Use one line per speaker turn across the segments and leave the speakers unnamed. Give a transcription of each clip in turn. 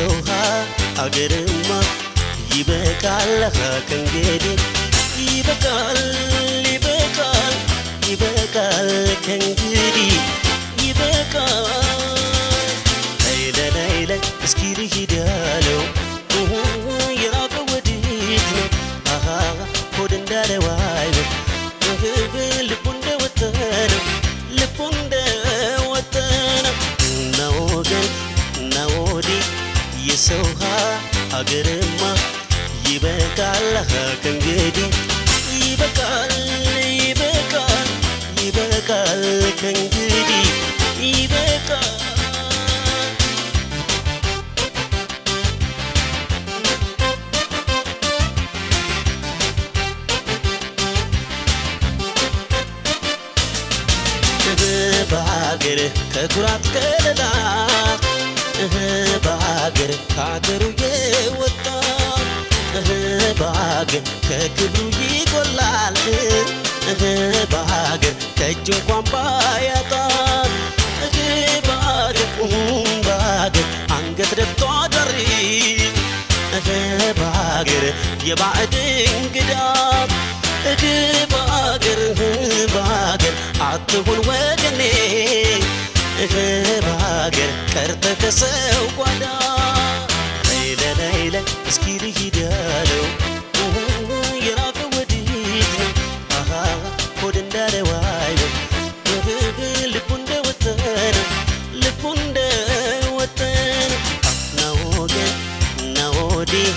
የሰውሃ አገርማ ይበቃል ከእንግዲህ ይበቃል ይበቃል ይበቃል ከእንግዲህ ይበቃል ላይለ እስኪ ልሂድ ያለው የራቀው ወዴት ነው አሃ ሆድ እንዳለው አይበል ልቡ እንደወጠነው ልቡ እንደወጠነው እና ወገን እና ወዲህ የሰውሃ አገርማ ይበቃል ከእንግዲህ ይበቃል ይበቃል ይበቃል ከእንግዲህ ይበቃል በሀገር ከኩራት ከለላ በሀገር ከአገሩ የወጣ በሀገር ከክብሩ ይጎላል በሀገር ከእጅ እንኳን ባያጣ በሀገር አንገት ደፍቶ አዳሪ በሀገር የባዕድ እንግዳ በሀገር አትሁን ወገኔ በሀገር ቀርተህ ከሰው ጓዳ ላይለ እስኪ ልሂድ ያለው የራቀው ወዴት ነው አሃ ሆድ እንዳለው አይበል ልቡ እንደወጠነው ልቡ እንደወጠነው እና ወገን እና ወዲህ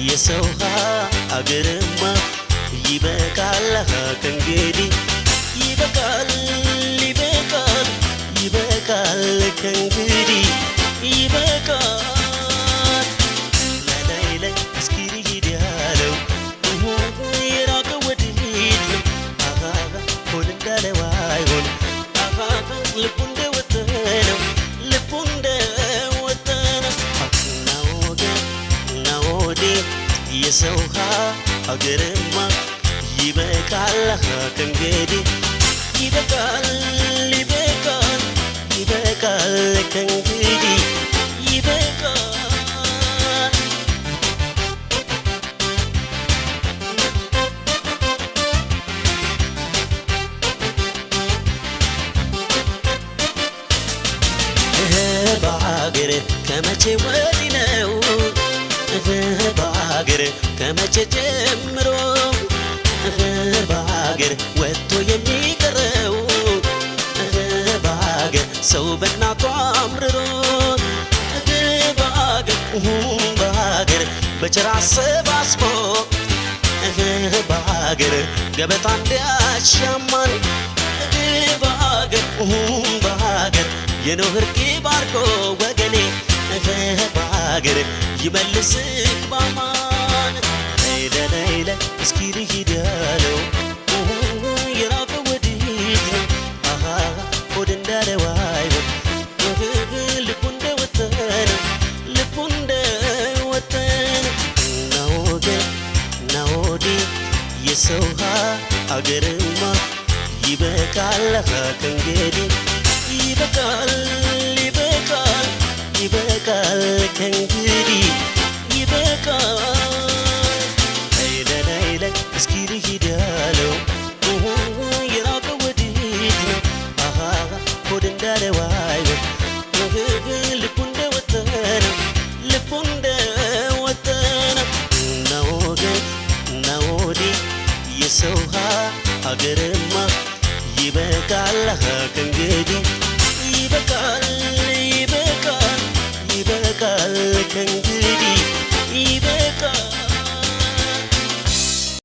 የሰውሃ አገርማ ይበቃል ከእንግዲህ ይበቃል ይበቃል ይበቃል ከእንግዲህ ይበቃል ላይ እስኪ ልሂድ ያለው የራቀው ወዴት ነው አሃ ሆድ እንዳለው አይሆን አሃ ልቡ እንደወጠነው ልቡ እንደወጠነው እና ወገን እና ወዲህ የሰውሃ አገርማ ይበቃል ከእንግዲህ ይበቃል ይበቃል ይበቃል ከእንግዲህ ይበቃል በሀገር ከመቼ ወዲህ ነው በሀገር ከመቼ ጀምሮ በሀገር ወጥቶ የሚቀረው በሀገር ሰው በእናቱ አምርሮ በሀገር በቸር አሰባስቦ በሀገር ገበታ እንዲያሻማን በሀገር የኖህ እርቅ ባርኮ ወገኔ በሀገር ይመልስክ ባማን ላይለ እስኪ ልሂድ ያለው የራቀው ወዴት ነው አሃ ሆድ እንዳለው አይበል ልቡ እንደወጠነው ልቡ እንደወጠነው እና ወገን እና ወዲህ የሰውሃ አገርማ ይበቃል ከእንግዲህ ይበቃል ይበቃል ይበቃል ከእንግዲህ ይበቃል ላይለ እስኪ ልሂድ ያለው የራቀው ወዴት ነው አሃ ሆድ እንዳለው አይበል ልቡ እንደወጠነው ልቡ እንደወጠነው እና ወገን እና ወዲህ የሰውሃ አገርማ ይበቃል ከእንግዲህ ይበቃል ይበቃል ይበቃል ከእንግዲህ